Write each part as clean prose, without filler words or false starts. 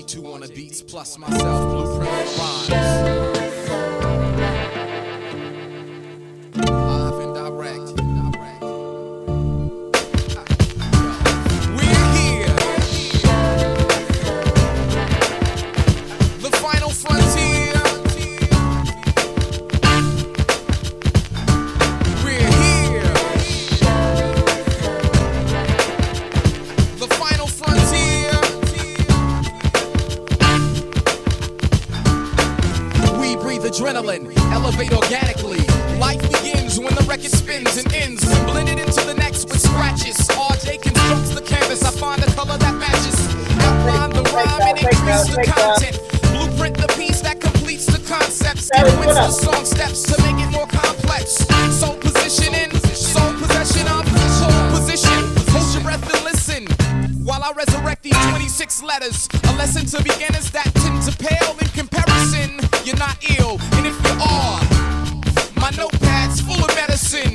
RJ2 on the beats, plus myself, Blueprint rhymes. Live and direct. We're here. The final frontier. We're here. The final frontier. We breathe adrenaline, elevate organically. Life begins when the record spins and ends, blended into the next with scratches. RJ constructs the canvas, I find a color that matches. Outline the rhyme and increase the content. Blueprint the piece that completes the concept. Sequence the song steps to make it more complex. Soul positioning, soul possession of soul position. Hold your breath and listen while I resurrect these 26 letters. A lesson to beginners that tend to pale in comparison. You're not ill, and if you are, my notepad's full of medicine.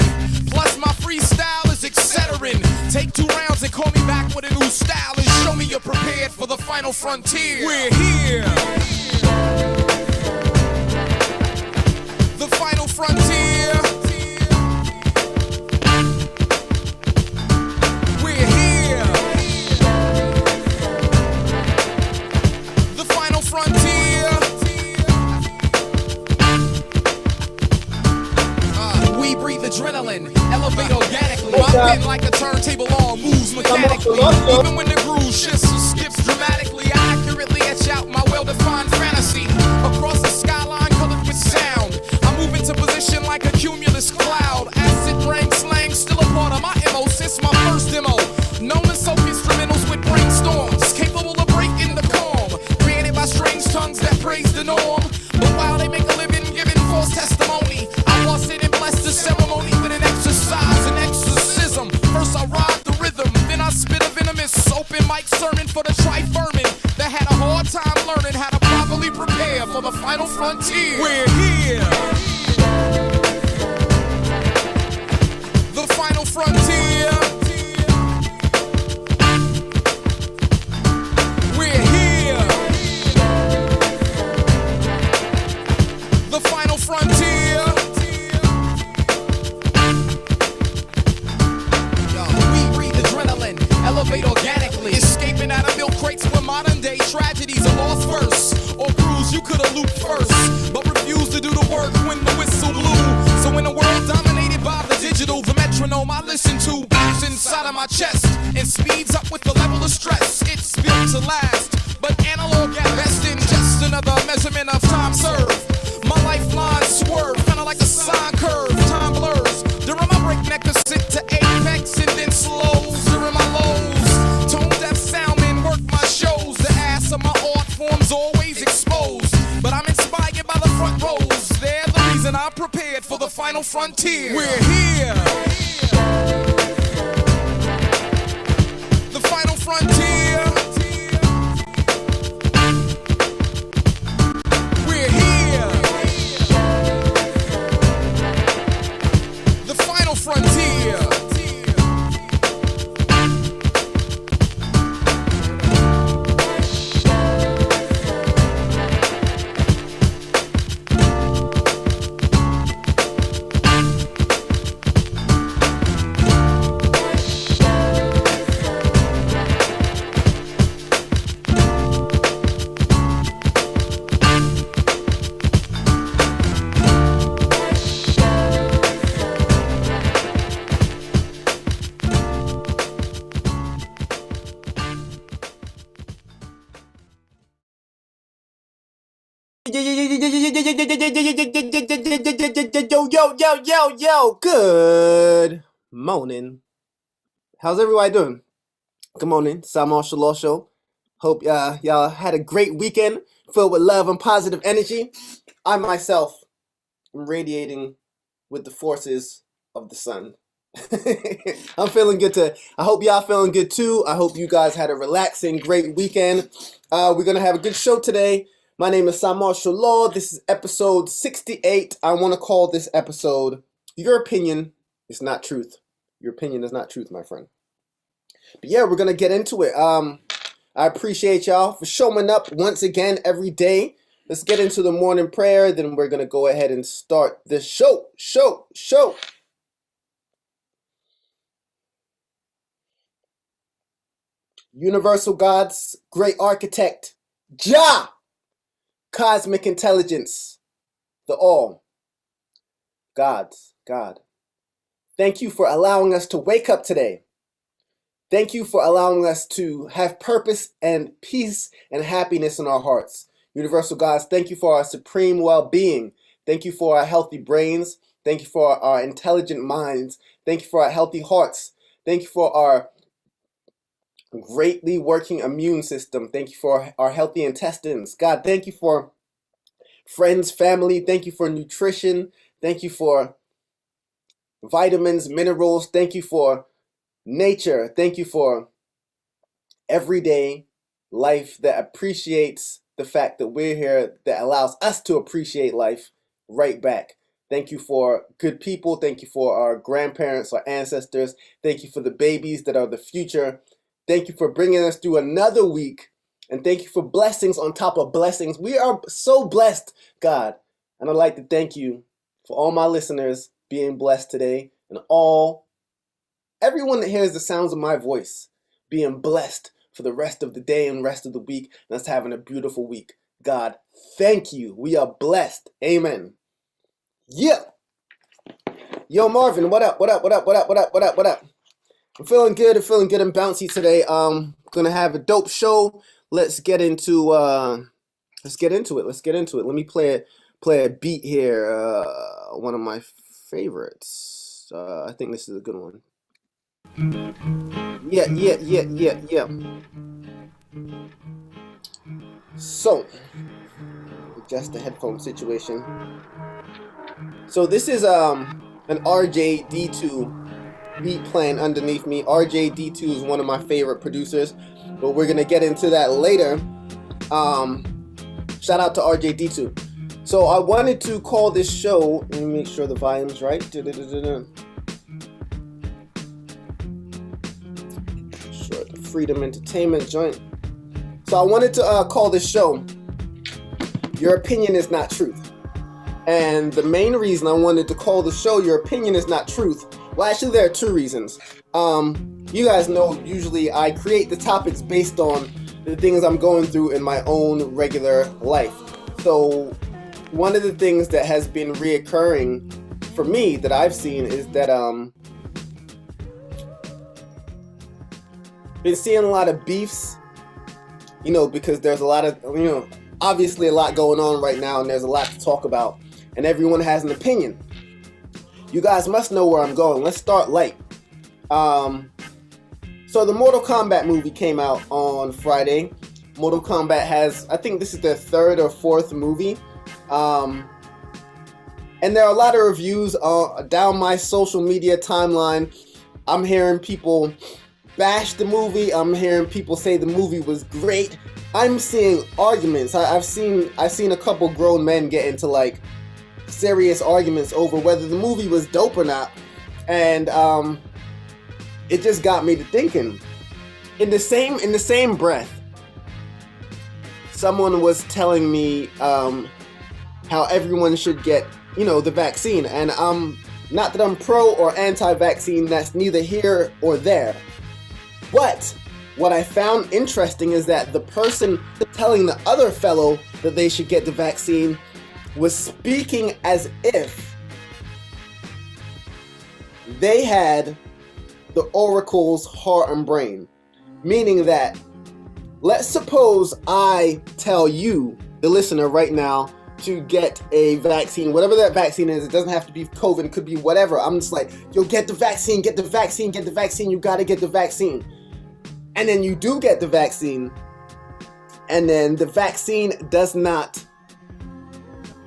Plus my freestyle is etc. Take 2 rounds and call me back with a new style and show me you're prepared for the final frontier. We're here. The final frontier. We're here. The final frontier. We breathe adrenaline, elevate organically. My pen like a turntable on moves mechanically. Even when the groove shifts or skips dramatically, I accurately etch out my well-defined fantasy. Across the skyline colored with sound, I move into position like a cumulus cloud. Acid rain slang still a part of my MO since my first demo. Known as soak instrumentals with brainstorms, capable of breaking the calm. Created by strange tongues that praise the norm. But while they make a living giving false testimony, I was it and bless the ceremony with an exercise, an exorcism. First I ride the rhythm, then I spit a venomous open mic sermon for the tri-vermin that had a hard time learning how to properly prepare for the final frontier. We're here. The final frontier. We're here. The final frontier. Elevate organically, escaping out of milk crates when modern day tragedies are lost first. Or crews you could have looped first, but refused to do the work when the whistle blew. So in a world dominated by the digital, the metronome I listen to beats inside of my chest and speeds up with the level of stress. It's built to last, but analog at best in just another measurement of time served. My lifeline swerve, kinda like a sine curve. Time blurs during my breakneck ascent to apex and then slows during my lows. Tone deaf soundmen work my shows. The ass of my art form's always exposed, but I'm inspired by the front rows. They're the reason I'm prepared for the final frontier. We're here. The final frontier. We're here. The final frontier. Yo, good morning. How's everybody doing? Good morning, Cymarshall Law Show. Hope y'all had a great weekend filled with love and positive energy. I myself am radiating with the forces of the sun. I'm feeling good I hope y'all feeling good too. I hope you guys had a relaxing, great weekend. We're gonna have a good show today. My name is Cymarshall Law. This is episode 68. I want to call this episode, Your Opinion is Not Truth. Your opinion is not truth, my friend. But yeah, we're going to get into it. I appreciate y'all for showing up once again every day. Let's get into the morning prayer, then we're going to go ahead and start the show. Universal God's great architect, Jah, cosmic intelligence, the all, God. Thank you for allowing us to wake up today. Thank you for allowing us to have purpose and peace and happiness in our hearts. Universal Gods, thank you for our supreme well-being. Thank you for our healthy brains. Thank you for our intelligent minds. Thank you for our healthy hearts. Thank you for our greatly working immune system. Thank you for our healthy intestines. God, thank you for friends, family. Thank you for nutrition. Thank you for vitamins, minerals. Thank you for nature. Thank you for everyday life that appreciates the fact that we're here, that allows us to appreciate life right back. Thank you for good people. Thank you for our grandparents, our ancestors. Thank you for the babies that are the future. Thank you for bringing us through another week. And thank you for blessings on top of blessings. We are so blessed, God. And I'd like to thank you for all my listeners being blessed today, and everyone that hears the sounds of my voice being blessed for the rest of the day and rest of the week, and us having a beautiful week. God, thank you. We are blessed. Amen. Yeah. Yo, Marvin, what up? I'm feeling good and bouncy today. Gonna have a dope show. Let's get into it. Let me play a beat here. One of my favorites. I think this is a good one. Yeah. So, adjust the headphone situation. So this is an RJD2 beat playing underneath me. RJD2 is one of my favorite producers, but we're gonna get into that later. Shout out to RJD2. So I wanted to call this show, let me make sure the volume's right. Sure, the Freedom Entertainment joint. So I wanted to call this show, Your Opinion is Not Truth. And the main reason I wanted to call the show Your Opinion is Not Truth, well, actually there are two reasons. You guys know usually I create the topics based on the things I'm going through in my own regular life. So one of the things that has been reoccurring for me that I've seen is that been seeing a lot of beefs, because there's a lot of, obviously a lot going on right now, and there's a lot to talk about, and everyone has an opinion. You guys must know where I'm going. Let's start light. So the Mortal Kombat movie came out on Friday. Mortal Kombat has, I think this is their third or fourth movie. And there are a lot of reviews down my social media timeline. I'm hearing people bash the movie. I'm hearing people say the movie was great. I'm seeing arguments. I've seen a couple grown men get into like serious arguments over whether the movie was dope or not. And it just got me to thinking. In the same breath, someone was telling me how everyone should get, the vaccine. And not that I'm pro or anti-vaccine, that's neither here or there. But what I found interesting is that the person telling the other fellow that they should get the vaccine was speaking as if they had the oracle's heart and brain. Meaning that, let's suppose I tell you, the listener right now, to get a vaccine, whatever that vaccine is. It doesn't have to be COVID, it could be whatever. I'm just like, yo, get the vaccine, you gotta get the vaccine. And then you do get the vaccine, and then the vaccine does not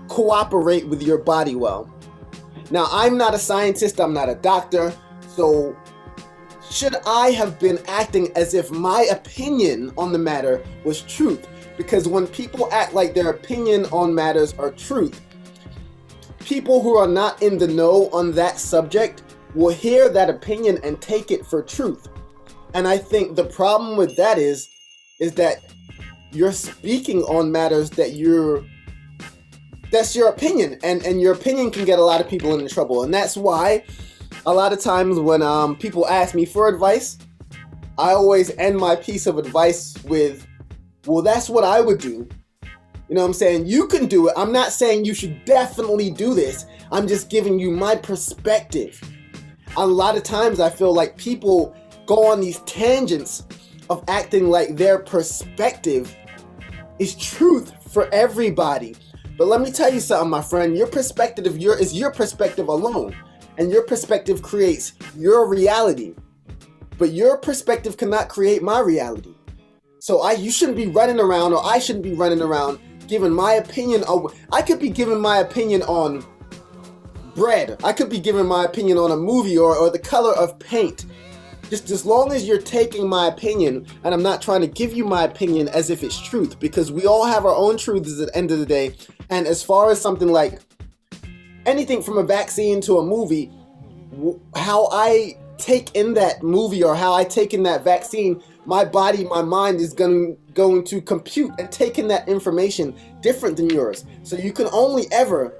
cooperate with your body well. Now, I'm not a scientist, I'm not a doctor, so should I have been acting as if my opinion on the matter was truth? Because when people act like their opinion on matters are truth, people who are not in the know on that subject will hear that opinion and take it for truth. And I think the problem with that is is that you're speaking on matters that's your opinion, and your opinion can get a lot of people into trouble. And that's why a lot of times when people ask me for advice, I always end my piece of advice with, well, that's what I would do. You know what I'm saying? You can do it. I'm not saying you should definitely do this. I'm just giving you my perspective. A lot of times I feel like people go on these tangents of acting like their perspective is truth for everybody. But let me tell you something, my friend. Your perspective is your perspective alone. And your perspective creates your reality. But your perspective cannot create my reality. So you shouldn't be running around, or I shouldn't be running around giving my opinion. I could be giving my opinion on bread. I could be giving my opinion on a movie or the color of paint. Just as long as you're taking my opinion, and I'm not trying to give you my opinion as if it's truth, because we all have our own truths at the end of the day. And as far as something like anything from a vaccine to a movie, how I take in that movie or how I take in that vaccine, my body, my mind is going to compute and take in that information different than yours. So you can only ever,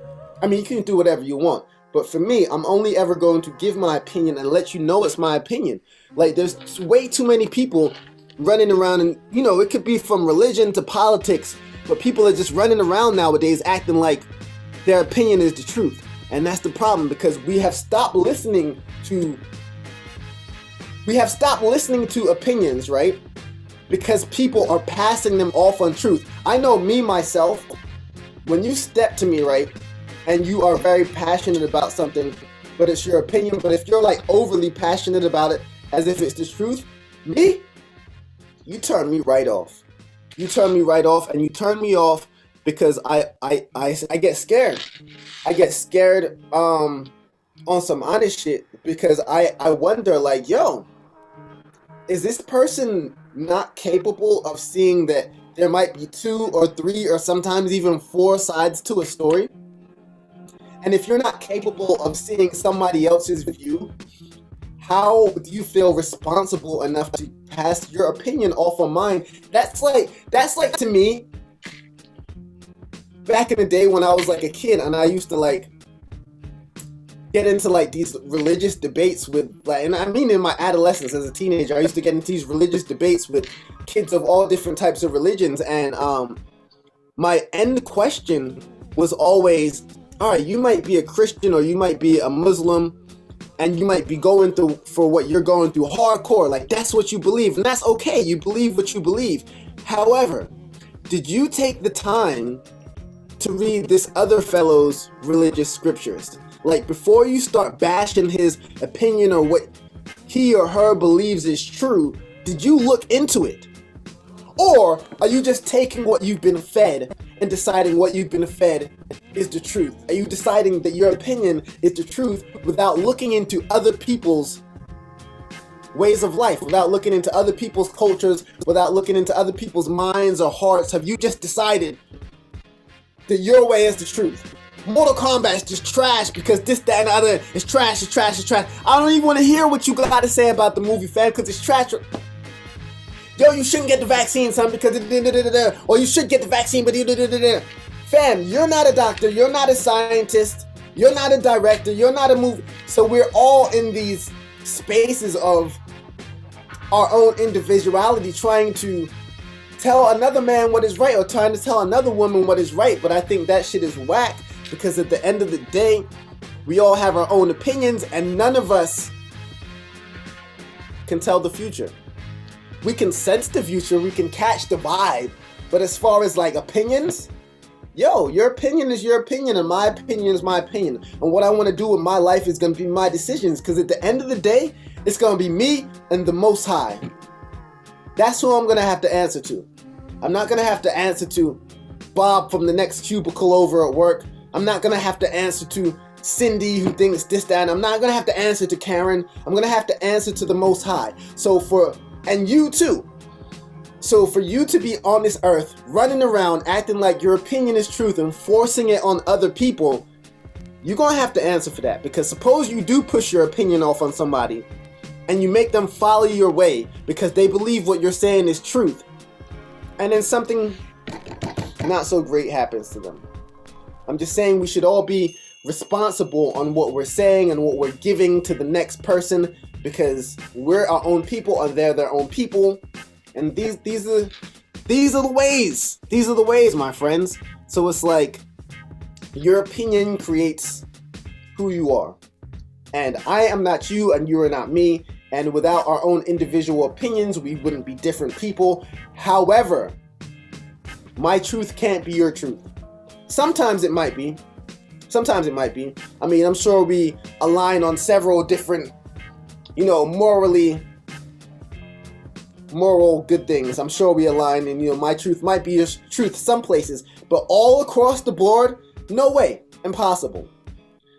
you can do whatever you want. But for me, I'm only ever going to give my opinion and let you know it's my opinion. Like, there's way too many people running around, and it could be from religion to politics, but people are just running around nowadays acting like their opinion is the truth. And that's the problem, because we have stopped listening to opinions, right? Because people are passing them off on truth. I know me, myself, when you step to me, right, and you are very passionate about something, but it's your opinion, but if you're like overly passionate about it as if it's the truth, you turn me right off. You turn me right off, and you turn me off because I get scared. I get scared on some honest shit, because I wonder, like, yo, is this person not capable of seeing that there might be 2 or 3 or sometimes even 4 sides to a story? And if you're not capable of seeing somebody else's view, how do you feel responsible enough to pass your opinion off on mine? That's like to me, back in the day when I was like a kid, and I used to like get into like these religious debates with, like, and I mean in my adolescence as a teenager, I used to get into these religious debates with kids of all different types of religions, and my end question was always, all right, you might be a Christian or you might be a Muslim, and you might be going through for what you're going through hardcore, like that's what you believe, and that's okay, you believe what you believe. However, did you take the time to read this other fellow's religious scriptures? Like, before you start bashing his opinion or what he or her believes is true, did you look into it? Or are you just taking what you've been fed and deciding what you've been fed is the truth? Are you deciding that your opinion is the truth without looking into other people's ways of life, without looking into other people's cultures, without looking into other people's minds or hearts? Have you just decided that your way is the truth? Mortal Kombat is just trash because this, that, and the other is trash, it's trash, it's trash. I don't even want to hear what you got to say about the movie, fam, because it's trash. Yo, you shouldn't get the vaccine, son, because or you should get the vaccine, but fam, you're not a doctor, you're not a scientist, you're not a director, you're not a movie. So we're all in these spaces of our own individuality, trying to tell another man what is right, or trying to tell another woman what is right. But I think that shit is whack, because at the end of the day, we all have our own opinions, and none of us can tell the future. We can sense the future, we can catch the vibe, but as far as like opinions, yo, your opinion is your opinion, and my opinion is my opinion. And what I want to do with my life is going to be my decisions, because at the end of the day, it's going to be me and the Most High. That's who I'm going to have to answer to. I'm not going to have to answer to Bob from the next cubicle over at work. I'm not going to have to answer to Cindy who thinks this, that, and I'm not going to have to answer to Karen. I'm going to have to answer to the Most High. And you too. So for you to be on this earth, running around, acting like your opinion is truth and forcing it on other people, you're going to have to answer for that. Because suppose you do push your opinion off on somebody, and you make them follow your way because they believe what you're saying is truth. and then something not so great happens to them. I'm just saying we should all be responsible on what we're saying and what we're giving to the next person, because we're our own people and they're their own people, and these are the ways. These are the ways, my friends. So it's like your opinion creates who you are, and I am not you and you are not me, and without our own individual opinions we wouldn't be different people. However, my truth can't be your truth. Sometimes it might be. Sometimes it might be. I mean, I'm sure we align on several different, moral good things. I'm sure we align, and my truth might be your truth some places, but all across the board, no way. Impossible.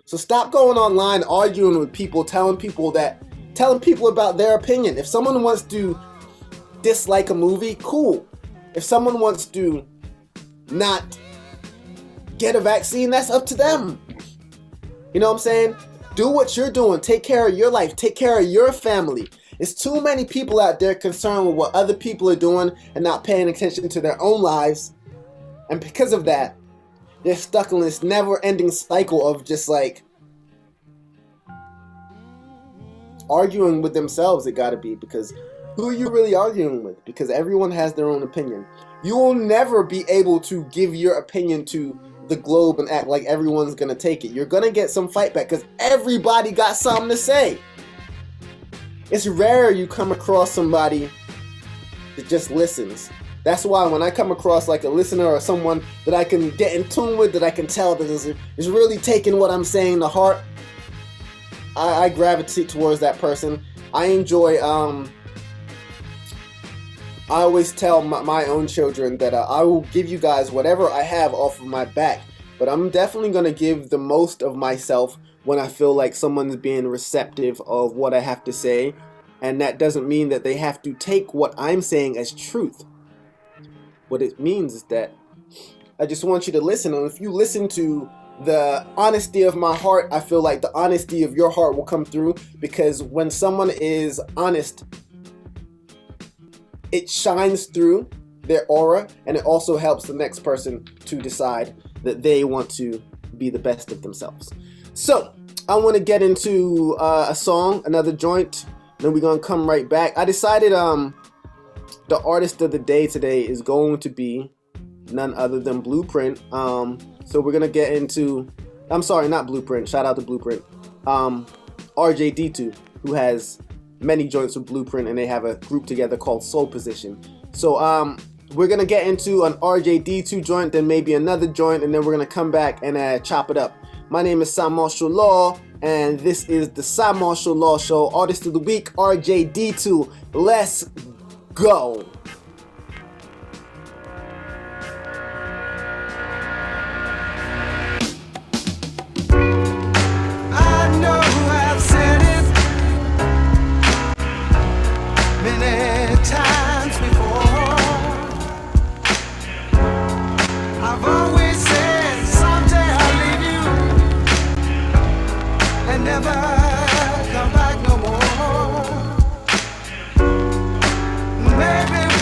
So stop going online arguing with people, telling people about their opinion. If someone wants to dislike a movie, cool. If someone wants to not get a vaccine, that's up to them. You know what I'm saying? Do what you're doing. Take care of your life. Take care of your family. There's too many people out there concerned with what other people are doing and not paying attention to their own lives. And because of that, they're stuck in this never-ending cycle of just like arguing with themselves. It gotta be, because who are you really arguing with? Because everyone has their own opinion. You will never be able to give your opinion to the globe and act like everyone's gonna take it. You're gonna get some fight back because everybody got something to say. It's rare you come across somebody that just listens. That's why when I come across like a listener or someone that I can get in tune with, that I can tell that is really taking what I'm saying to heart, I gravitate towards that person. I enjoy, I always tell my own children that I will give you guys whatever I have off of my back, but I'm definitely going to give the most of myself when I feel like someone's being receptive of what I have to say, and that doesn't mean that they have to take what I'm saying as truth. What it means is that I just want you to listen, and if you listen to the honesty of my heart, I feel like the honesty of your heart will come through, because when someone is honest, it shines through their aura, and it also helps the next person to decide that they want to be the best of themselves. So I want to get into a song, another joint, then we're gonna come right back. I decided the artist of the day today is going to be none other than Blueprint. So we're gonna get into, I'm sorry, not Blueprint, shout out to Blueprint, RJD2, who has many joints with Blueprint, and they have a group together called Soul Position. So we're gonna get into an RJD2 joint, then maybe another joint, and then we're gonna come back and chop it up. My name is Cymarshall Law, and this is the Cymarshall Law Show. Artist of the Week, RJD2. Let's go. Never come back no more. Maybe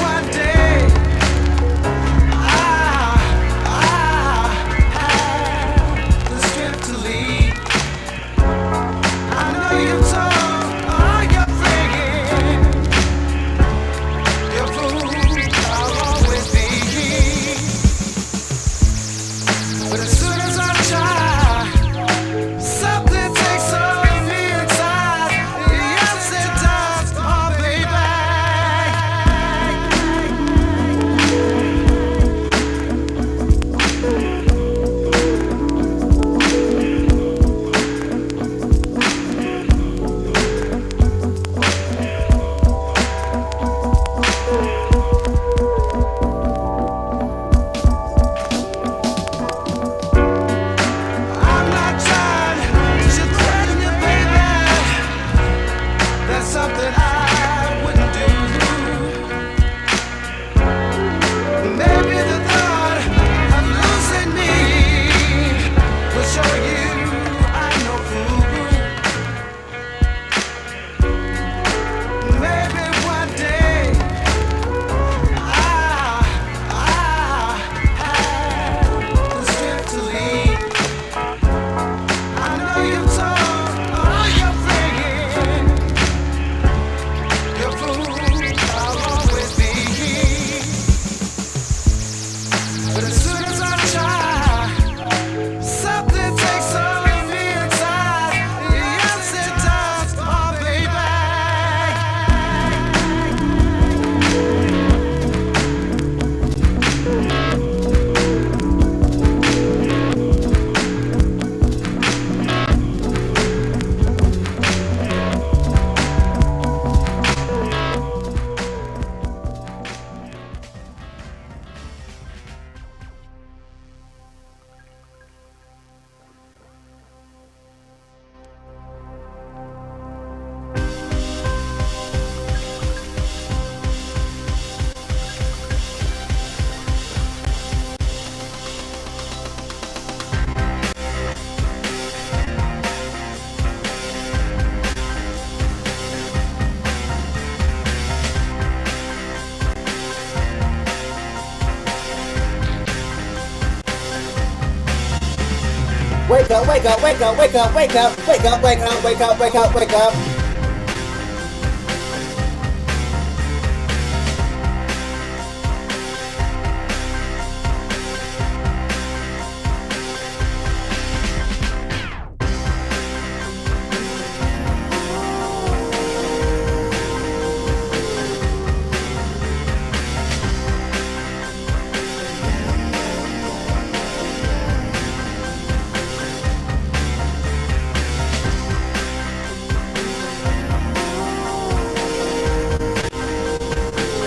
Wake up, wake up, wake up, wake up, wake up, wake up, wake up, wake up, wake up, wake up.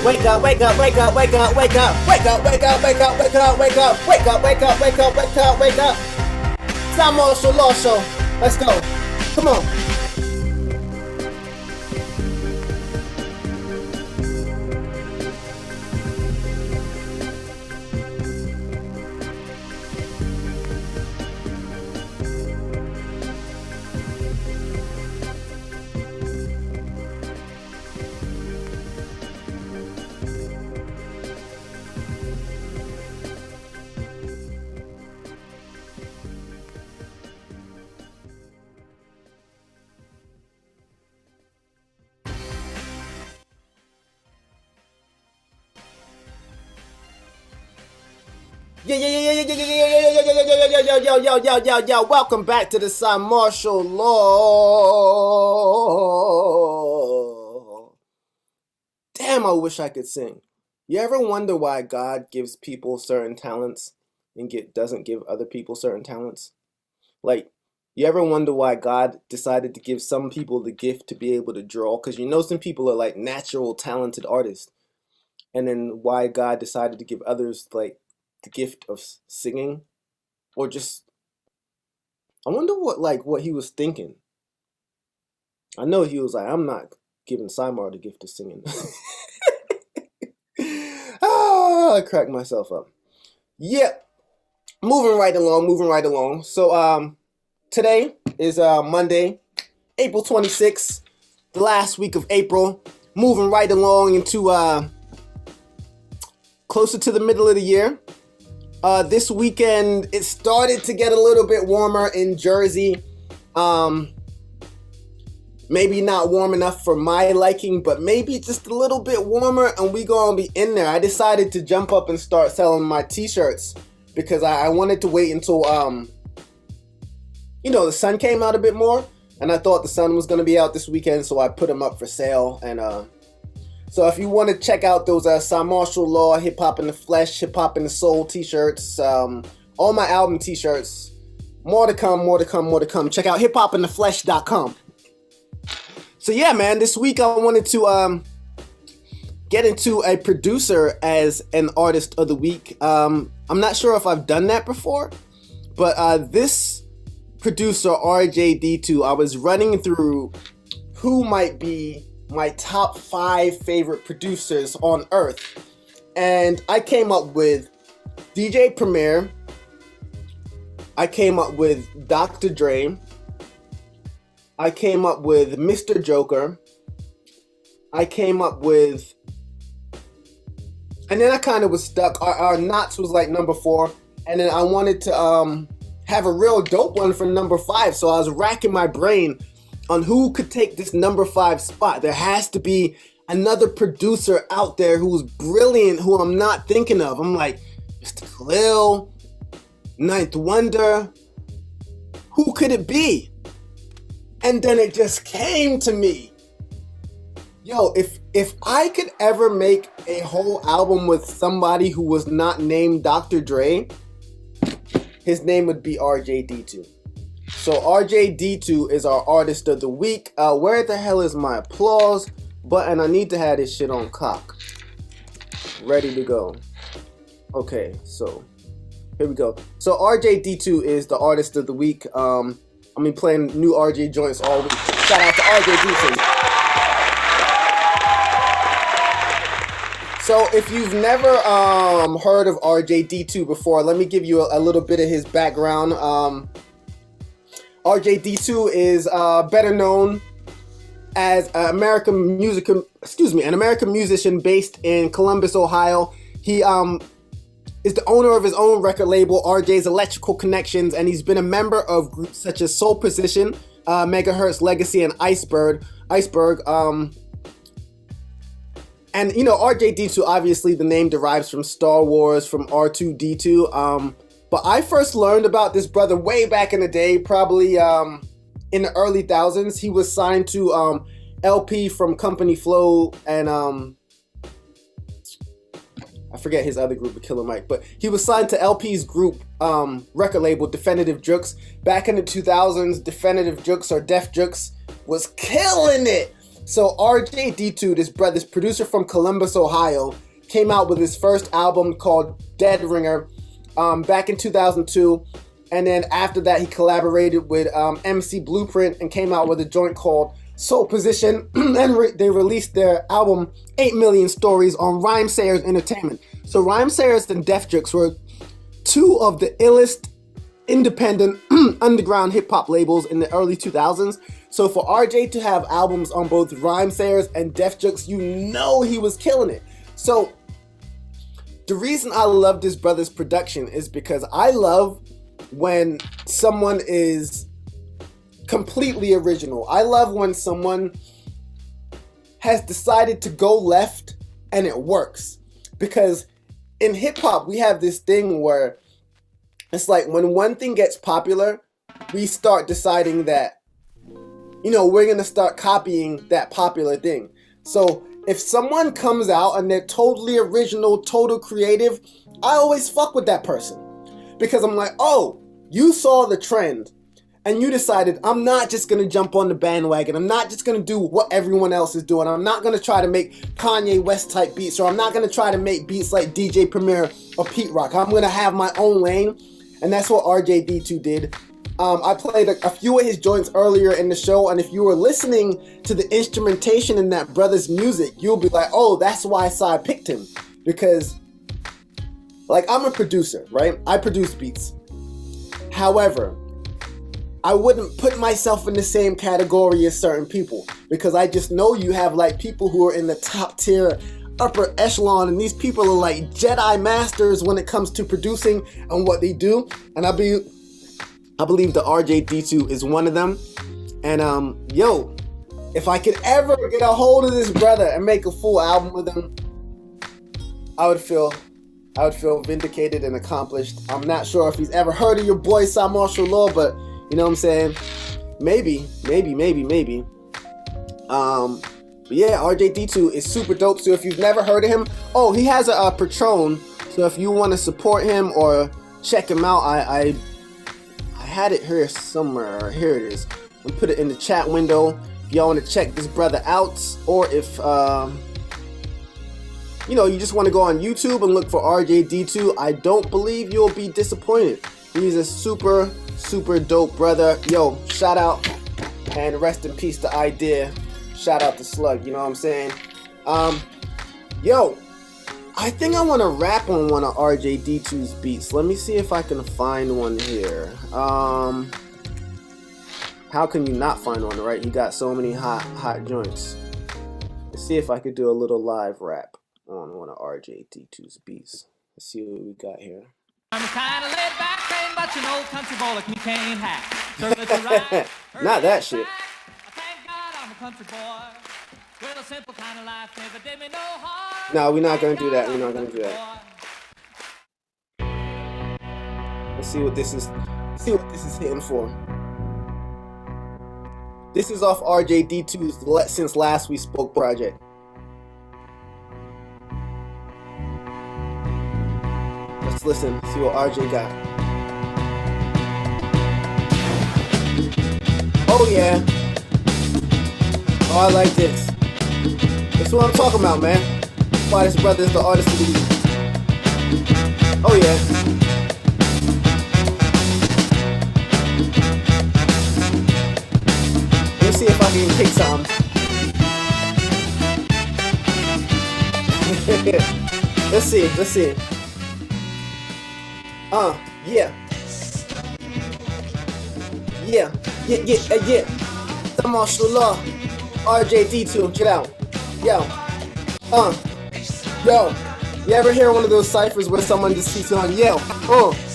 Wake up, wake up, wake up, wake up, wake up, wake up, wake up, wake up, wake up, wake up, wake up, wake up, wake up, wake up, wake up. Cymarshall Law Show. Let's go. Come on. Yo. Welcome back to the Cymarshall Law. Damn, I wish I could sing. You ever wonder why God gives people certain talents and doesn't give other people certain talents? Like, you ever wonder why God decided to give some people the gift to be able to draw? Because you know some people are like natural talented artists. And then why God decided to give others like the gift of singing, or just, I wonder what he was thinking. I know he was like, I'm not giving Cymar the gift of singing. I cracked myself up. Yep. Moving right along. So today is Monday, April 26th, the last week of April. Moving right along into closer to the middle of the year. This weekend, it started to get a little bit warmer in Jersey. Maybe not warm enough for my liking, but maybe just a little bit warmer, and we gonna be in there. I decided to jump up and start selling my t-shirts because I wanted to wait until, the sun came out a bit more, and I thought the sun was gonna be out this weekend, so I put them up for sale. And so if you want to check out those Cymarshall Law, Hip Hop in the Flesh, Hip Hop in the Soul t-shirts, all my album t-shirts, more to come. Check out hiphopintheflesh.com. So yeah, man, this week I wanted to get into a producer as an artist of the week. I'm not sure if I've done that before, but this producer, RJD2, I was running through who might be my top 5 favorite producers on earth, and I came up with DJ Premier, I came up with Dr. Dre, I came up with Mr. Joker, I came up with, and then I kind of was stuck. Our Knots was like number 4, and then I wanted to have a real dope one for number 5, so I was racking my brain on who could take this number 5 spot. There has to be another producer out there who's brilliant, who I'm not thinking of. I'm like, Mr. Khalil, Ninth Wonder, who could it be? And then it just came to me. Yo, if I could ever make a whole album with somebody who was not named Dr. Dre, his name would be RJD2. So RJD2 is our artist of the week. Where the hell is my applause button? I need to have this shit on cock. Ready to go. Okay, so here we go. So RJD2 is the artist of the week. I mean, playing new RJ joints all week. Shout out to RJD2. So if you've never heard of RJD2 before, let me give you a little bit of his background. RJD2 is better known as an American musician based in Columbus, Ohio. He is the owner of his own record label, RJ's Electrical Connections, and he's been a member of groups such as Soul Position, Megahertz Legacy, and Iceberg. And you know, RJD2, obviously the name derives from Star Wars, from R2D2. But I first learned about this brother way back in the day, probably in the early thousands. He was signed to LP from Company Flow, and I forget his other group, Killer Mike, but he was signed to LP's group record label, Definitive Jux. Back in the 2000s, Definitive Jux, or Def Jux, was killing it. So RJD2, this producer from Columbus, Ohio, came out with his first album called Dead Ringer back in 2002. And then after that, he collaborated with MC Blueprint and came out with a joint called Soul Position. And they released their album 8 Million Stories on Rhymesayers Entertainment. So Rhymesayers and Def Jux were two of the illest independent underground hip-hop labels in the early 2000s. So for RJ to have albums on both Rhymesayers and Def Jux, you know he was killing it. So the reason I love this brother's production is because I love when someone is completely original. I love when someone has decided to go left and it works. Because in hip-hop, we have this thing where it's like when one thing gets popular, we start deciding that, you know, we're going to start copying that popular thing. So if someone comes out and they're totally original, total creative, I always fuck with that person. Because I'm like, oh, you saw the trend and you decided, I'm not just going to jump on the bandwagon. I'm not just going to do what everyone else is doing. I'm not going to try to make Kanye West type beats, or I'm not going to try to make beats like DJ Premier or Pete Rock. I'm going to have my own lane. And that's what RJD2 did. I played a few of his joints earlier in the show, and if you were listening to the instrumentation in that brother's music, you'll be like, oh, that's why I picked him. Because, like, I'm a producer, right? I produce beats. However, I wouldn't put myself in the same category as certain people, because I just know you have, like, people who are in the top tier, upper echelon, and these people are like Jedi masters when it comes to producing and what they do. And I believe the RJD2 is one of them. And yo, if I could ever get a hold of this brother and make a full album with him, I would feel vindicated and accomplished. I'm not sure if he's ever heard of your boy Cymarshall Law, but you know what I'm saying? Maybe. But yeah, RJD2 is super dope. So if you've never heard of him, oh, he has a Patron. So if you want to support him or check him out, I had it here somewhere. Here it is. I'll put it in the chat window if y'all want to check this brother out, or if you know, you just want to go on YouTube and look for RJD2. I don't believe you'll be disappointed. He's a super dope brother. Yo, shout out and rest in peace to Idea. Shout out to Slug, you know what I'm saying? Yo, I think I want to rap on one of RJD2's beats. Let me see if I can find one here. How can you not find one, right? You got so many hot joints. Let's see if I could do a little live rap on one of RJD2's beats. Let's see what we got here. I'm kind of laid back, trained, but you know, country boy like me can't hack. Not that shit. Country boy, with a simple kind of life, never did me no harm. No, we're not gonna do that. We're not gonna do that. Let's see what this is. Let's see what this is hitting for. This is off RJD2's Since Last We Spoke project. Let's listen. See what RJ got. Oh yeah. Oh, I like this. That's what I'm talking about, man. Why this brother is the artist of the week. Oh yeah. Let me see if I can kick some. Let's see. Yeah. Cymarshall Law. RJD2, check it out. Yo. You ever hear one of those ciphers where someone just keeps on yo,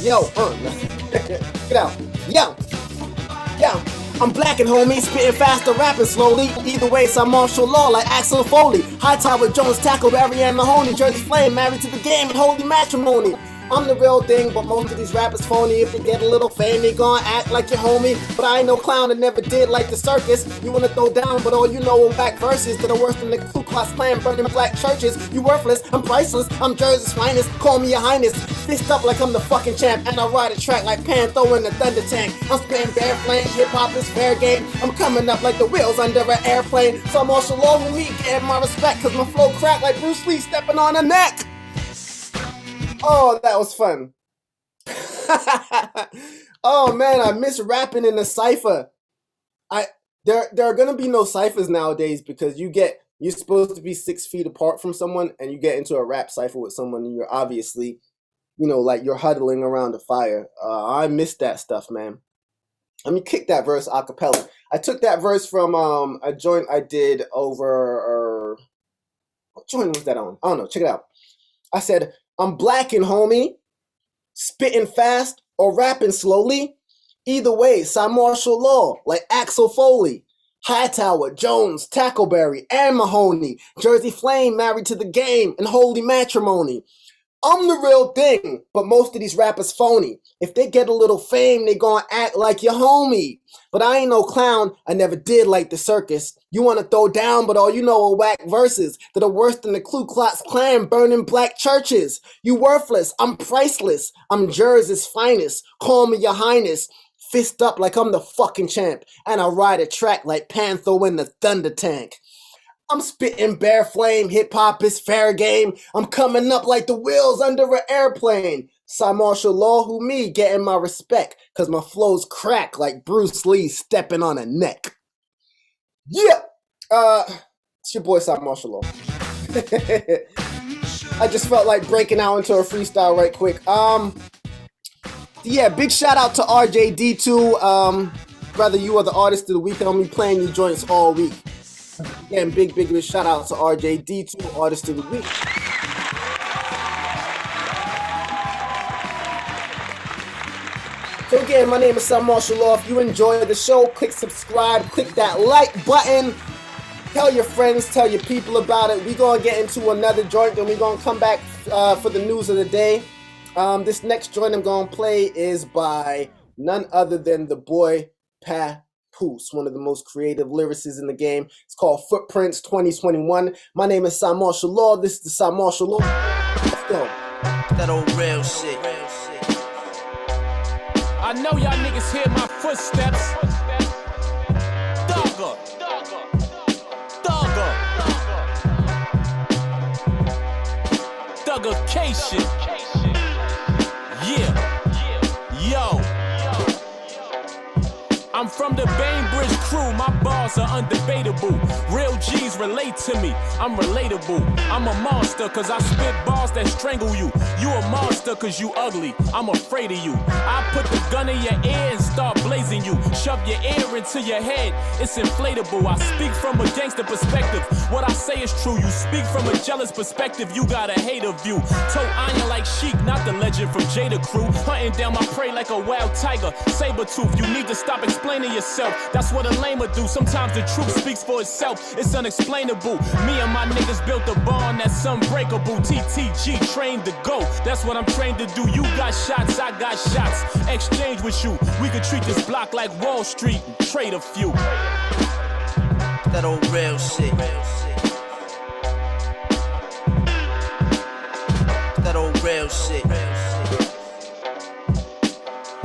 get out, yo. I'm blacking, homie, spitting faster, rapping slowly. Either way, it's martial law like Axel Foley. Hightower, Jones, Tackleberry, and Mahoney. Jersey Flame, married to the game and holy matrimony. I'm the real thing, but most of these rappers phony. If they get a little fame, they gon' act like your homie. But I ain't no clown and never did like the circus. You wanna throw down, but all you know are back verses that are worse than the Ku Klux Klan burning black churches. You worthless, I'm priceless, I'm Jersey's finest. Call me your highness, fist up like I'm the fucking champ. And I ride a track like Pantho in the Thunder Tank. I'm spitting bare flame, hip-hop is fair game. I'm coming up like the wheels under an airplane. So Marshall Law with me, getting my respect, cause my flow crack like Bruce Lee stepping on a neck. Oh, that was fun. Oh man, I miss rapping in the cypher. There are gonna be no ciphers nowadays because you're supposed to be 6 feet apart from someone and you get into a rap cipher with someone and you're obviously, like you're huddling around a fire. I miss that stuff, man. Let me kick that verse a cappella. I took that verse from a joint I did over, what joint was that on? I don't know, check it out. I said, I'm blacking, homie, spitting fast or rapping slowly. Either way, Cymarshall law like Axel Foley. Hightower, Jones, Tackleberry, and Mahoney. Jersey Flame, married to the game and holy matrimony. I'm the real thing, but most of these rappers phony. If they get a little fame, they gonna act like your homie. But I ain't no clown, I never did like the circus. You wanna throw down, but all you know are whack verses that are worse than the Ku Klux Klan burning black churches. You worthless, I'm priceless, I'm Jersey's finest. Call me your highness, fist up like I'm the fucking champ. And I ride a track like Pantho in the Thunder Tank. I'm spitting bare flame, hip-hop is fair game. I'm coming up like the wheels under an airplane. Cymarshall Law, who me, getting my respect, cause my flows crack like Bruce Lee stepping on a neck. Yeah! It's your boy Cymarshall Law. I just felt like breaking out into a freestyle right quick. Yeah, big shout out to RJD2. Brother, you are the artist of the week, and I'm playing your joints all week. Again, big shout out to RJD2, artist of the week. So again, my name is Cymarshall Law. If you enjoy the show, click subscribe, click that like button. Tell your friends, tell your people about it. We're going to get into another joint, then we're going to come back for the news of the day. This next joint I'm going to play is by none other than the boy Papoose, one of the most creative lyricists in the game. It's called Footprints 2021. My name is Cymarshall Law. This is the Cymarshall Law. Let's go. That old real shit. I know y'all niggas hear my footsteps. Thugger. Thuggercation. Yeah. Yo. I'm from the Bainbridge crew, my bars are undebatable. Real G's relate to me, I'm relatable. I'm a monster cause I spit bars that strangle you. You a monster cause you ugly, I'm afraid of you. I put the gun in your ear and start blazing you. Shove your ear into your head, it's inflatable. I speak from a gangster perspective, what I say is true. You speak from a jealous perspective, you got a hater view. Toe iron like Sheik, not the legend from Jada Crew. Hunting down my prey like a wild tiger, saber tooth. You need to stop explaining yourself, that's what a lamer do. Sometimes the truth speaks for itself, it's unexplainable. Me and my niggas built a bond that's unbreakable. TTG trained to go, that's what I'm trained to do. You got shots, I got shots, exchange with you. We could treat this block like Wall Street and trade a few. That old real shit. That old real shit.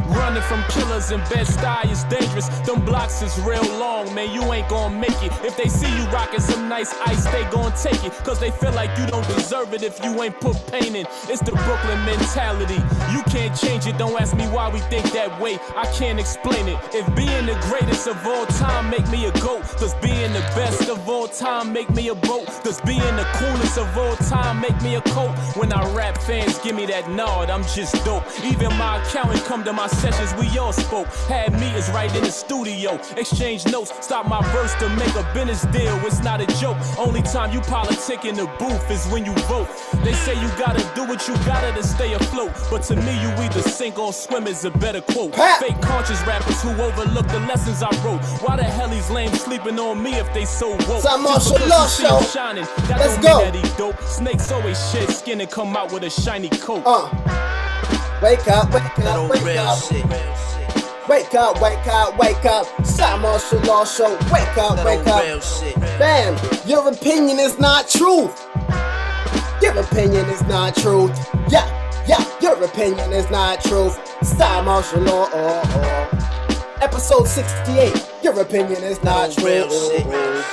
Running from killers and Bed-Stuy is dangerous. Them blocks is real long, man, you ain't gon' make it. If they see you rocking some nice ice, they gon' take it. Cause they feel like you don't deserve it if you ain't put pain in. It's the Brooklyn mentality. You can't change it, don't ask me why we think that way. I can't explain it. If being the greatest of all time make me a GOAT, does being the best of all time make me a boat? Does being the coolest of all time make me a coat? When I rap, fans give me that nod, I'm just dope. Even my accountant come to my sessions we all spoke. Had meetings right in the studio. Exchange notes, stop my verse to make a business deal. It's not a joke. Only time you politic in the booth is when you vote. They say you gotta do what you gotta to stay afloat. But to me, you either sink or swim is a better quote. Fake conscious rappers who overlook the lessons I wrote. Why the hell these lames sleeping on me if they so woke? Cymarshall show. Shining, that Let's don't go. mean that he dope. Snakes always shed skin and come out with a shiny coat. Wake up, wake That up, old wake real up. shit. Wake up, wake up, wake up. Cymarshall show. Wake up, That wake old up. real shit. Bam! Your opinion is not truth. Your opinion is not truth. Yeah, your opinion is not truth. Cymarshall Episode 68. Your opinion is not That old real shit. truth.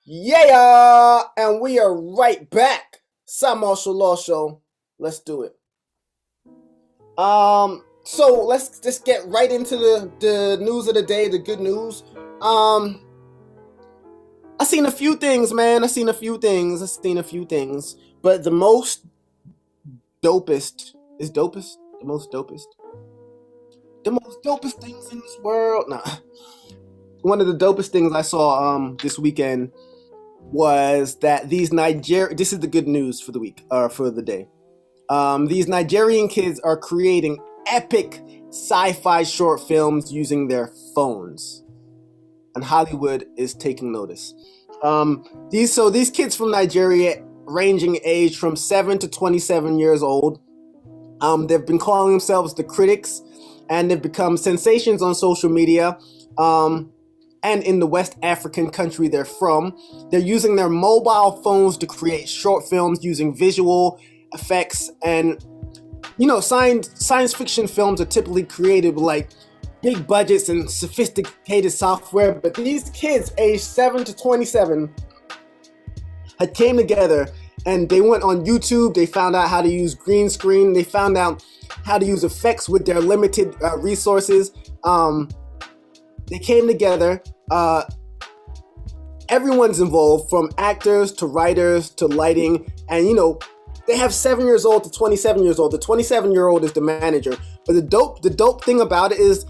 Yeah, and we are right back. Cymarshall show. Let's do it. So let's just get right into the news of the day, the good news. I seen a few things, man. I seen a few things. But the most dopest is dopest? The most dopest? The most dopest things in this world? Nah. One of the dopest things I saw this weekend was that this is the good news for the week, or for the day. These Nigerian kids are creating epic sci-fi short films using their phones, and Hollywood is taking notice. These kids from Nigeria, ranging age from 7 to 27 years old, they've been calling themselves the Critics, and they've become sensations on social media. And in the West African country they're from. They're using their mobile phones to create short films using visual effects. And, you know, science fiction films are typically created with like big budgets and sophisticated software. But these kids aged 7 to 27 had came together and they went on YouTube. They found out how to use green screen. They found out how to use effects with their limited resources. They came together. Everyone's involved, from actors to writers to lighting, and you know, they have 7 years old to 27 years old. The 27-year-old is the manager. But the dope thing about it is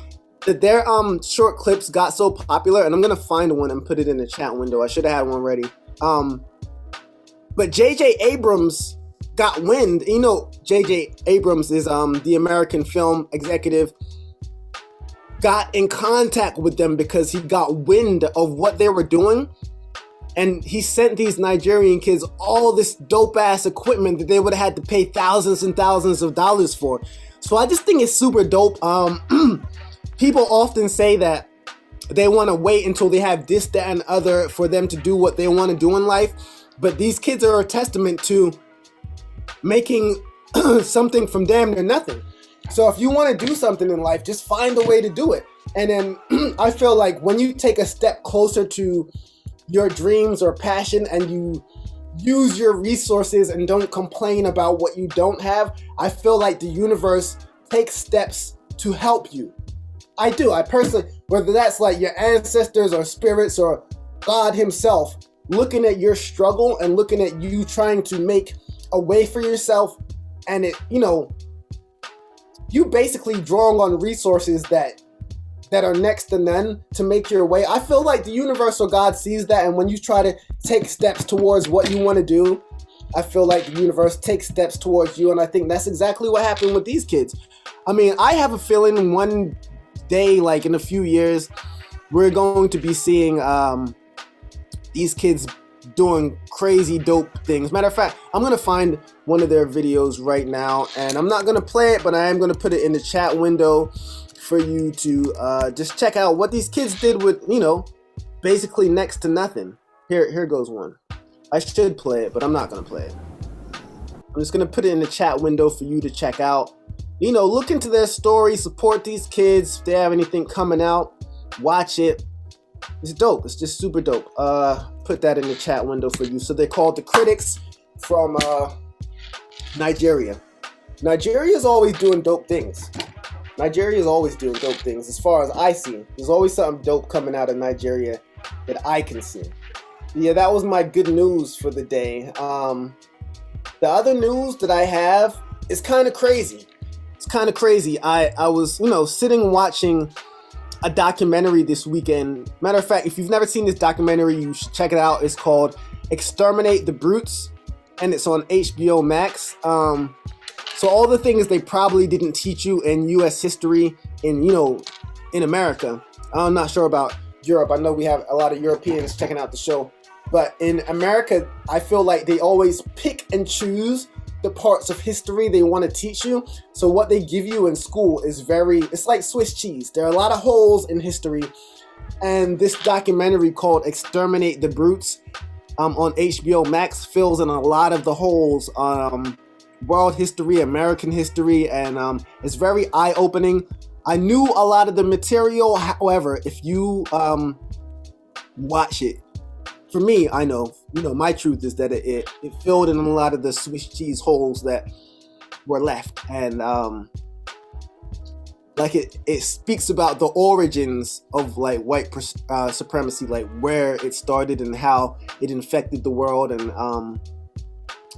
that their short clips got so popular, and I'm gonna find one and put it in the chat window. I should have had one ready. But J.J. Abrams got wind. You know, J.J. Abrams is the American film executive. Got in contact with them because he got wind of what they were doing, and he sent these Nigerian kids all this dope ass equipment that they would have had to pay thousands and thousands of dollars for. So I just think it's super dope. People often say that they want to wait until they have this, that, and other for them to do what they want to do in life, but these kids are a testament to making something from damn near nothing. So if you want to do something in life, just find a way to do it. And then I feel like when you take a step closer to your dreams or passion and you use your resources and don't complain about what you don't have, I feel like the universe takes steps to help you. I do. I personally, whether that's like your ancestors or spirits or God himself, looking at your struggle and looking at you trying to make a way for yourself, and it, you know, you basically drawing on resources that are next to none to make your way. I feel like the universe or God sees that, and when you try to take steps towards what you want to do, I feel like the universe takes steps towards you, and I think that's exactly what happened with these kids. I mean, I have a feeling one day, like in a few years, we're going to be seeing these kids doing crazy dope things. Matter of fact, I'm gonna find one of their videos right now, and I'm not gonna play it, but I am gonna put it in the chat window for you to just check out what these kids did with, you know, basically next to nothing. Here goes one. I should play it, but I'm not gonna play it. I'm just gonna put it in the chat window for you to check out. You know, look into their story, support these kids. If they have anything coming out, watch it. It's dope. It's just super dope. Put that in the chat window for you. So they're called the Critics from Nigeria. Nigeria is always doing dope things. Nigeria is always doing dope things as far as I see. There's always something dope coming out of Nigeria that I can see. Yeah, that was my good news for the day. The other news that I have is kind of crazy. It's kind of crazy. I was, sitting watching a documentary this weekend. Matter of fact, if you've never seen this documentary, you should check it out. It's called Exterminate the Brutes, and it's on HBO Max. So all the things they probably didn't teach you in U.S. history in America. I'm not sure about Europe. I know we have a lot of Europeans checking out the show. But in America, I feel like they always pick and choose the parts of history they want to teach you. So what they give you in school is it's like Swiss cheese. There are a lot of holes in history. And this documentary called Exterminate the Brutes on HBO Max fills in a lot of the holes. World history, American history, and it's very eye-opening. I knew a lot of the material. However, if you watch it, for me, I know, my truth is that it filled in a lot of the Swiss cheese holes that were left. And it speaks about the origins of like white supremacy, like where it started and how it infected the world. And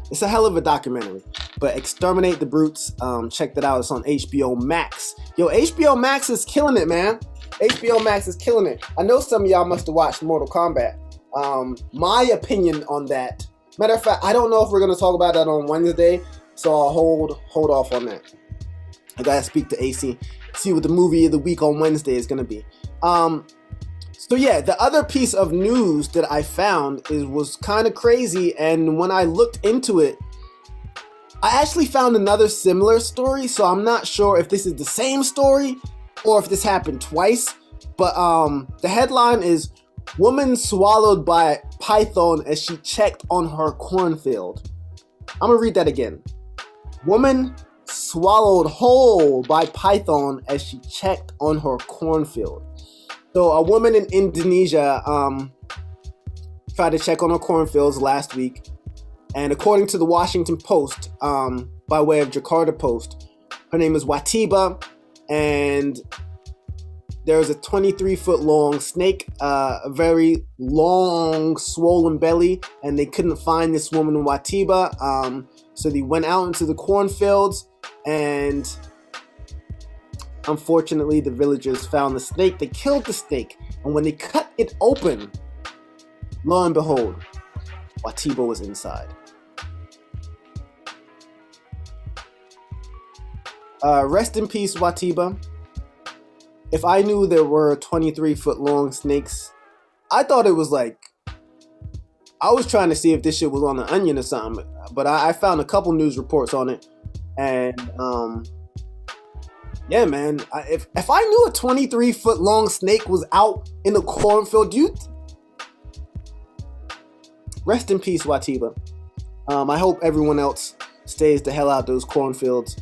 it's a hell of a documentary. But Exterminate the Brutes, check that out. It's on HBO Max. Yo, HBO Max is killing it, man. HBO Max is killing it. I know some of y'all must have watched Mortal Kombat. My opinion on that. Matter of fact, I don't know if we're gonna talk about that on Wednesday, so I'll hold off on that. I gotta speak to AC, see what the movie of the week on Wednesday is gonna be. So yeah, the other piece of news that I found was kind of crazy, and when I looked into it, I actually found another similar story. So I'm not sure if this is the same story or if this happened twice. But the headline is: Woman swallowed by python as she checked on her cornfield. I'm gonna read that again. Woman swallowed whole by python as she checked on her cornfield. So a woman in Indonesia tried to check on her cornfields last week, and according to the Washington Post, by way of Jakarta Post, her name is Watiba, and there's a 23-foot long snake, a very long, swollen belly, and they couldn't find this woman in Watiba. So they went out into the cornfields, and unfortunately, the villagers found the snake. They killed the snake, and when they cut it open, lo and behold, Watiba was inside. Rest in peace, Watiba. If I knew there were 23-foot long snakes, I thought it was like, I was trying to see if this shit was on the Onion or something, but I found a couple news reports on it, and yeah, man, if I knew a 23-foot long snake was out in the cornfield, rest in peace, Watiba. I hope everyone else stays the hell out those cornfields.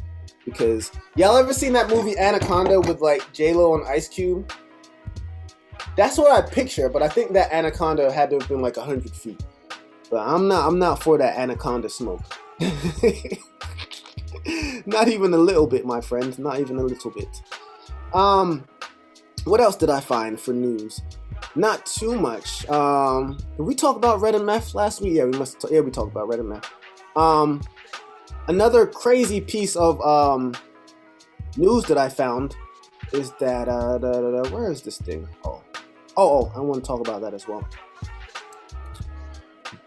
Because y'all ever seen that movie Anaconda with like J-Lo and Ice Cube? That's what I picture, but I think that Anaconda had to have been like 100 feet. But I'm not for that Anaconda smoke. Not even a little bit, my friends. Not even a little bit. What else did I find for news? Not too much. Did we talk about Red and Meth last week? Yeah, we talked about Red and Meth. Another crazy piece of news that I found is that where is this thing? Oh, I want to talk about that as well.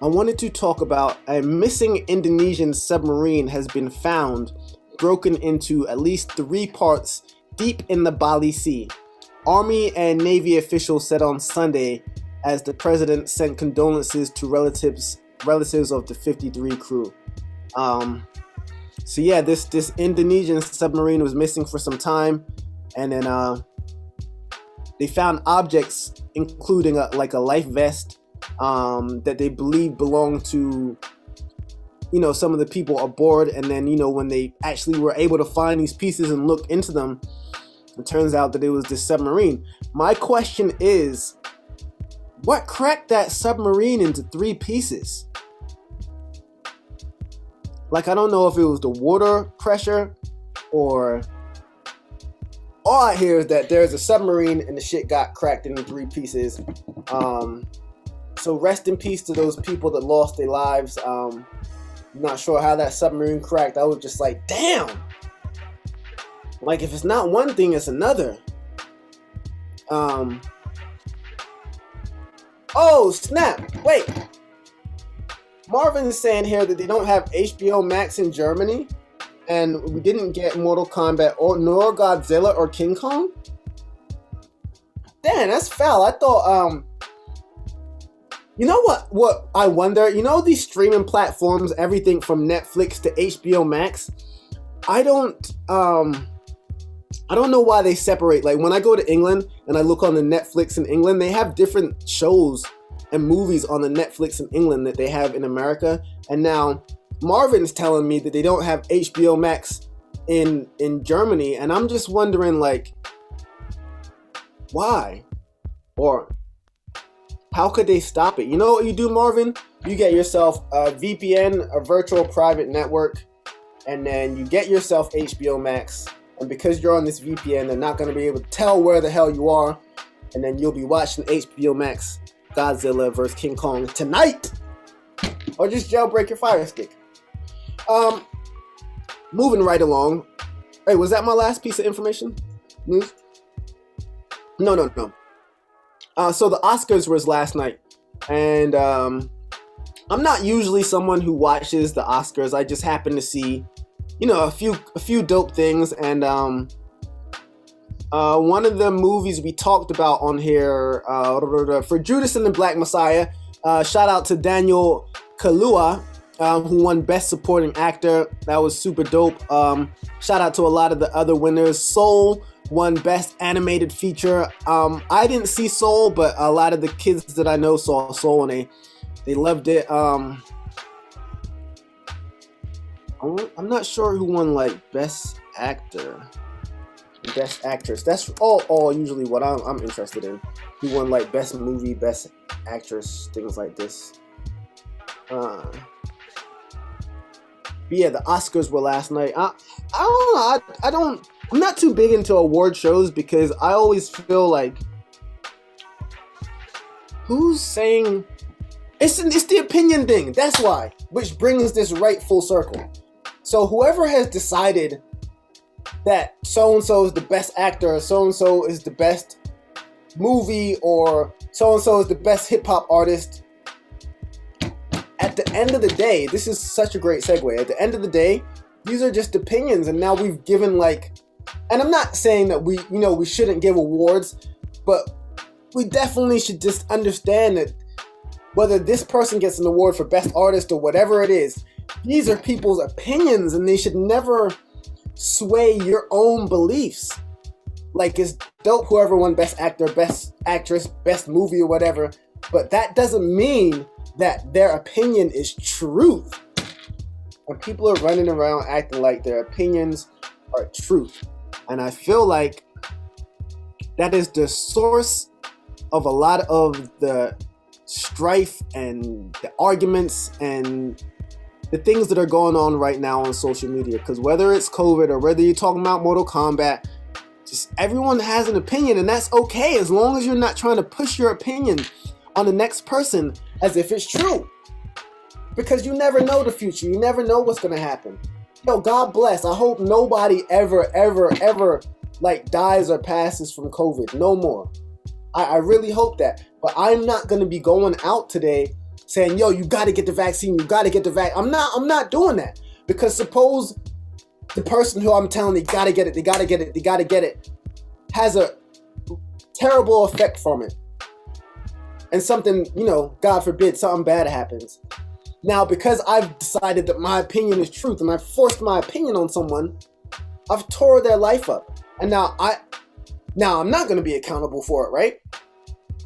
I wanted to talk about a missing Indonesian submarine has been found, broken into at least 3 parts deep in the Bali Sea. Army and Navy officials said on Sunday as the president sent condolences to relatives of the 53 crew. So yeah, this Indonesian submarine was missing for some time, and then they found objects including a life vest that they believe belonged to some of the people aboard. And then when they actually were able to find these pieces and look into them, it turns out that it was this submarine. My question is, what cracked that submarine into 3 pieces? Like, I don't know if it was the water pressure or... All I hear is that there's a submarine and the shit got cracked into 3 pieces. So rest in peace to those people that lost their lives. Not sure how that submarine cracked. I was just like, damn. Like, if it's not one thing, it's another. Oh, snap. Wait. Marvin is saying here that they don't have HBO Max in Germany, and we didn't get Mortal Kombat or nor Godzilla or King Kong. Damn, that's foul. I thought, you know what I wonder? You know these streaming platforms, everything from Netflix to HBO Max? I don't know why they separate. Like, when I go to England and I look on the Netflix in England, they have different shows and movies on the Netflix in England that they have in America. And now Marvin's telling me that they don't have HBO Max in Germany, and I'm just wondering, like, why? Or how could they stop it? You know what you do, Marvin? You get yourself a VPN, a virtual private network, and then you get yourself HBO Max. And because you're on this VPN, they're not going to be able to tell where the hell you are. And then you'll be watching HBO Max Godzilla vs. King Kong tonight. Or just jailbreak your Fire Stick. Moving right along. Hey, was that my last piece of information? News? No. So the Oscars was last night. And I'm not usually someone who watches the Oscars. I just happen to see, you know, a few dope things. And one of the movies we talked about on here for Judas and the Black Messiah, shout out to Daniel Kaluuya, who won Best Supporting Actor. That was super dope. Shout out to a lot of the other winners. Soul won Best Animated Feature. I didn't see Soul, but a lot of the kids that I know saw Soul and they loved it. I'm not sure who won like Best Actor, Best Actress. That's all usually what I'm interested in. Who won like Best Movie, Best Actress, things like this. But yeah, the Oscars were last night. I don't know. I'm not too big into award shows because I always feel like who's saying it's the opinion thing. That's why, which brings this right full circle. So whoever has decided that so-and-so is the best actor, or so-and-so is the best movie, or so-and-so is the best hip-hop artist, at the end of the day, this is such a great segue. At the end of the day, these are just opinions, and now we've given like, and I'm not saying that we shouldn't give awards, but we definitely should just understand that whether this person gets an award for best artist or whatever it is, these are people's opinions, and they should never sway your own beliefs. Like, it's dope whoever won best actor, best actress, best movie or whatever, but that doesn't mean that their opinion is truth. When people are running around acting like their opinions are truth. And I feel like that is the source of a lot of the strife and the arguments and the things that are going on right now on social media. Because whether it's COVID or whether you're talking about Mortal Kombat, just everyone has an opinion, and that's okay as long as you're not trying to push your opinion on the next person as if it's true. Because you never know the future. You never know what's going to happen. Yo, God bless. I hope nobody ever like dies or passes from COVID. No more. I really hope that. But I'm not going to be going out today saying, yo, you got to get the vaccine. You got to get the vaccine. I'm not doing that. Because suppose the person who I'm telling they got to get it, has a terrible effect from it. And something, God forbid, something bad happens. Now, because I've decided that my opinion is truth and I've forced my opinion on someone, I've tore their life up. And now I'm not going to be accountable for it, right?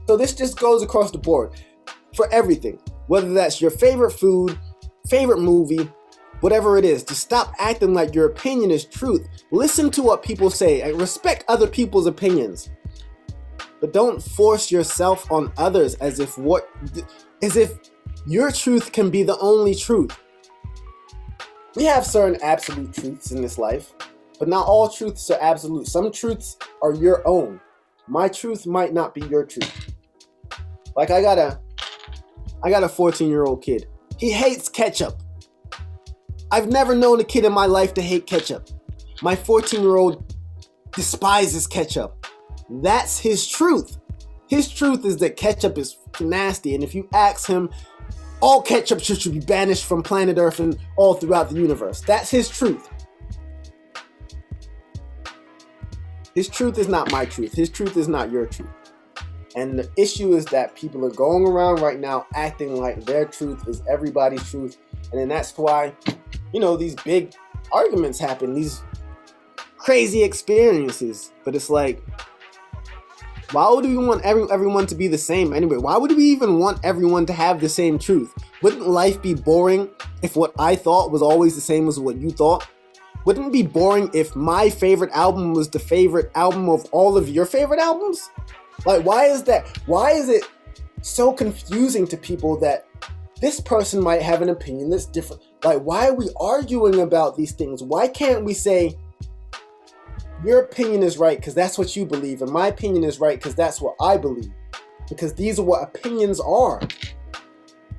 So this just goes across the board for everything. Whether that's your favorite food, favorite movie, whatever it is, just stop acting like your opinion is truth. Listen to what people say and respect other people's opinions. But don't force yourself on others as if your truth can be the only truth. We have certain absolute truths in this life, but not all truths are absolute. Some truths are your own. My truth might not be your truth. Like I got a 14-year-old kid. He hates ketchup. I've never known a kid in my life to hate ketchup. My 14-year-old despises ketchup. That's his truth. His truth is that ketchup is nasty, and if you ask him, all ketchup should be banished from planet Earth and all throughout the universe. That's his truth. His truth is not my truth. His truth is not your truth. And the issue is that people are going around right now acting like their truth is everybody's truth. And then that's why, these big arguments happen, these crazy experiences. But it's like, why would we want everyone to be the same anyway? Why would we even want everyone to have the same truth? Wouldn't life be boring if what I thought was always the same as what you thought? Wouldn't it be boring if my favorite album was the favorite album of all of your favorite albums? Like, why is that? Why is it so confusing to people that this person might have an opinion that's different? Like, why are we arguing about these things? Why can't we say, your opinion is right because that's what you believe, and my opinion is right because that's what I believe? Because these are what opinions are.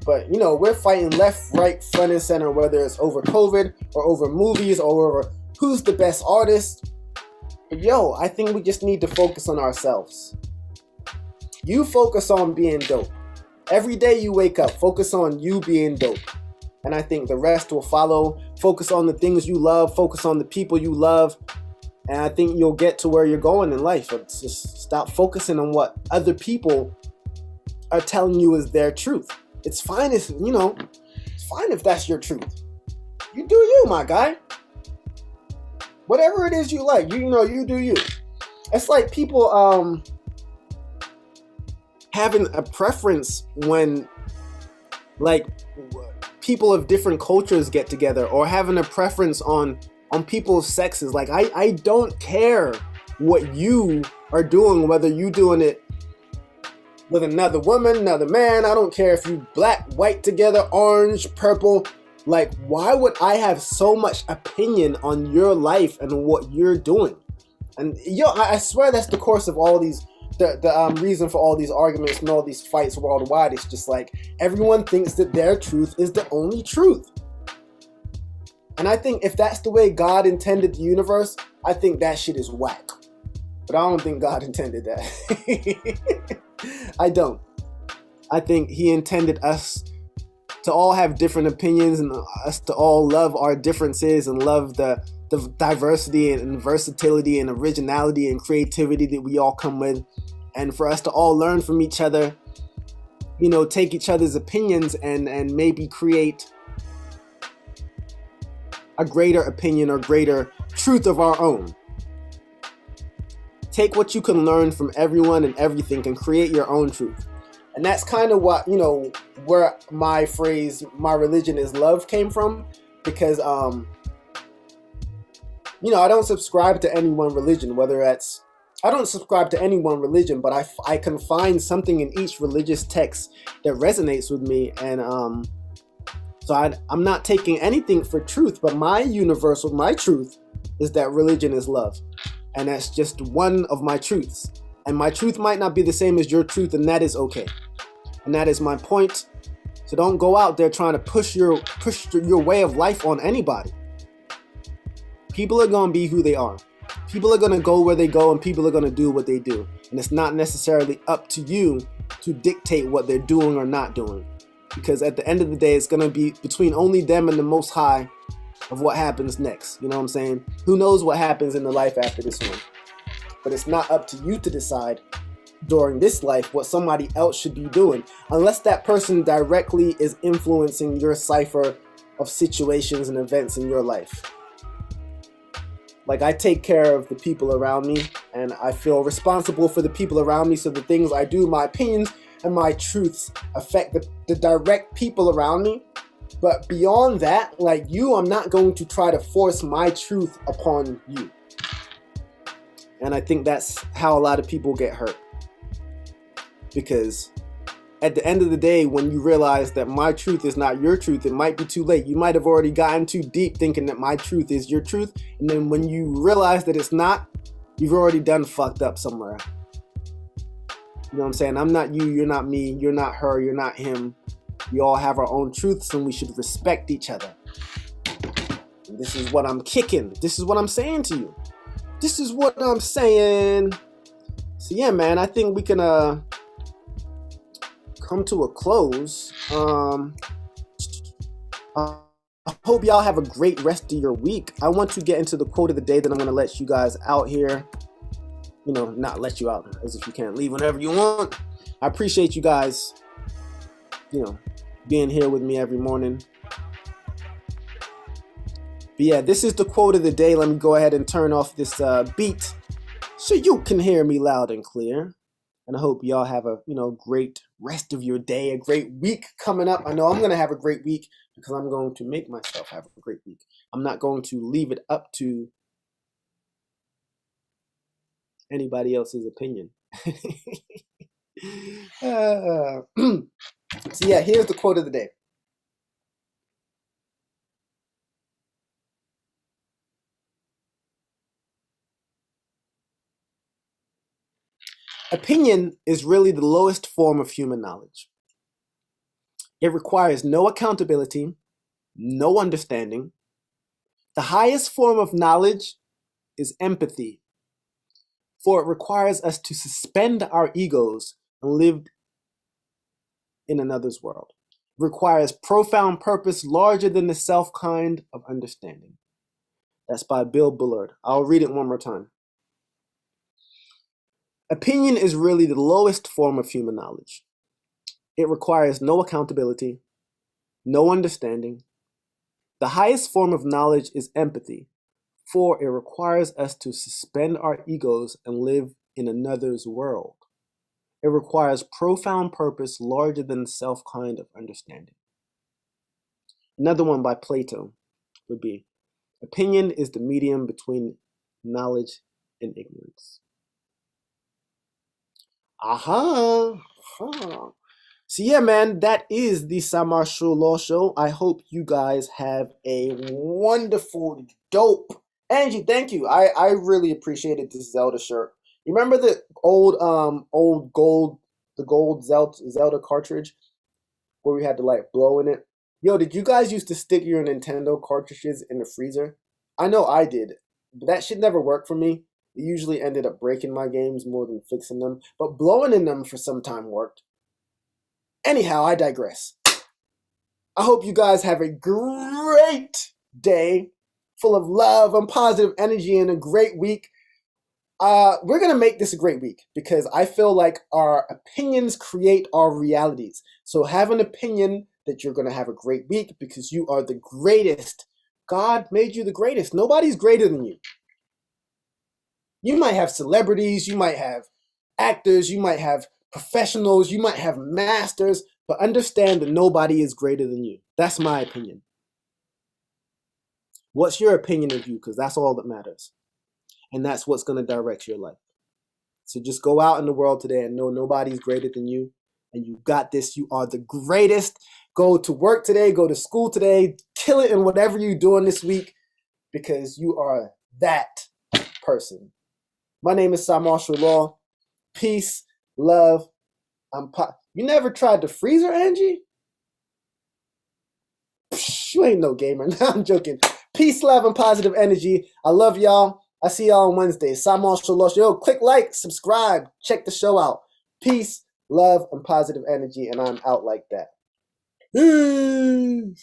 But, we're fighting left, right, front, and center, whether it's over COVID or over movies or over who's the best artist. But I think we just need to focus on ourselves. You focus on being dope. Every day you wake up, focus on you being dope. And I think the rest will follow. Focus on the things you love. Focus on the people you love. And I think you'll get to where you're going in life. It's just stop focusing on what other people are telling you is their truth. It's fine if, it's fine if that's your truth. You do you, my guy. Whatever it is you like, you do you. It's like people having a preference when, like, people of different cultures get together, or having a preference on people's sexes. Like, I don't care what you are doing, whether you doing it with another woman, another man. I don't care if you black, white together, orange, purple. Like, why would I have so much opinion on your life and what you're doing? And I swear that's the course of all these, the reason for all these arguments and all these fights worldwide. It's just like everyone thinks that their truth is the only truth. And I think if that's the way God intended the universe, I think that shit is whack. But I don't think God intended that. I don't. I think he intended us to all have different opinions and us to all love our differences and love the diversity and versatility and originality and creativity that we all come with. And for us to all learn from each other, take each other's opinions and maybe create a greater opinion or greater truth of our own. Take what you can learn from everyone and everything and create your own truth. And that's kind of what, where my phrase, my religion is love, came from. Because, I don't subscribe to any one religion, I don't subscribe to any one religion, but I can find something in each religious text that resonates with me. And so I'm not taking anything for truth, but my truth is that religion is love. And that's just one of my truths. And my truth might not be the same as your truth, and that is okay. And that is my point. So don't go out there trying to push your way of life on anybody. People are going to be who they are. People are going to go where they go, and people are going to do what they do. And it's not necessarily up to you to dictate what they're doing or not doing. Because at the end of the day, it's going to be between only them and the Most High of what happens next. You know what I'm saying? Who knows what happens in the life after this one? But it's not up to you to decide during this life what somebody else should be doing, unless that person directly is influencing your cipher of situations and events in your life. Like, I take care of the people around me, and I feel responsible for the people around me, so the things I do, my opinions and my truths affect the direct people around me. But beyond that, like you, I'm not going to try to force my truth upon you. And I think that's how a lot of people get hurt. Because at the end of the day, when you realize that my truth is not your truth, it might be too late. You might have already gotten too deep thinking that my truth is your truth. And then when you realize that it's not, you've already done fucked up somewhere. You know what I'm saying? I'm not you, you're not me, you're not her, you're not him. We all have our own truths, and we should respect each other. This is what I'm kicking. This is what I'm saying to you. This is what I'm saying. So yeah, man, I think we can come to a close. I hope y'all have a great rest of your week. I want to get into the quote of the day that I'm going to let you guys out here. You know, not let you out as if you can't leave whenever you want. I appreciate you guys, you know, being here with me every morning. But yeah, this is the quote of the day. Let me go ahead and turn off this beat so you can hear me loud and clear. And I hope y'all have a, you know, great rest of your day, a great week coming up. I know I'm going to have a great week because I'm going to make myself have a great week. I'm not going to leave it up to anybody else's opinion. So yeah, here's the quote of the day. Opinion is really the lowest form of human knowledge. It requires no accountability, no understanding. The highest form of knowledge is empathy, for it requires us to suspend our egos and live in another's world. It requires profound purpose larger than the self kind of understanding. That's by Bill Bullard. I'll read it one more time. Opinion is really the lowest form of human knowledge. It requires no accountability, no understanding. The highest form of knowledge is empathy, for it requires us to suspend our egos and live in another's world. It requires profound purpose larger than the self kind of understanding. Another one by Plato would be, opinion is the medium between knowledge and ignorance. Aha! So yeah, man, that is the Cymarshall Law Show. I hope you guys have a wonderful, dope. Angie, thank you. I really appreciated this Zelda shirt. You remember the old gold, the gold Zelda cartridge where we had to like blow in it? Yo, did you guys used to stick your Nintendo cartridges in the freezer? I know I did, but that shit never worked for me. It usually ended up breaking my games more than fixing them, but blowing in them for some time worked. Anyhow, I digress. I hope you guys have a great day full of love and positive energy and a great week. We're going to make this a great week because I feel like our opinions create our realities. So have an opinion that you're going to have a great week because you are the greatest. God made you the greatest. Nobody's greater than you. You might have celebrities, you might have actors, you might have professionals, you might have masters, but understand that nobody is greater than you. That's my opinion. What's your opinion of you? Because that's all that matters. And that's what's going to direct your life. So just go out in the world today and know nobody's greater than you. And you got this. You are the greatest. Go to work today. Go to school today. Kill it in whatever you're doing this week because you are that person. My name is Cymarshall Law. Peace, love. You never tried the freezer, Angie? Psh, you ain't no gamer. No, I'm joking. Peace, love, and positive energy. I love y'all. I see y'all on Wednesday. Cymarshall Law. Yo, click like, subscribe, check the show out. Peace, love, and positive energy, and I'm out like that. Peace.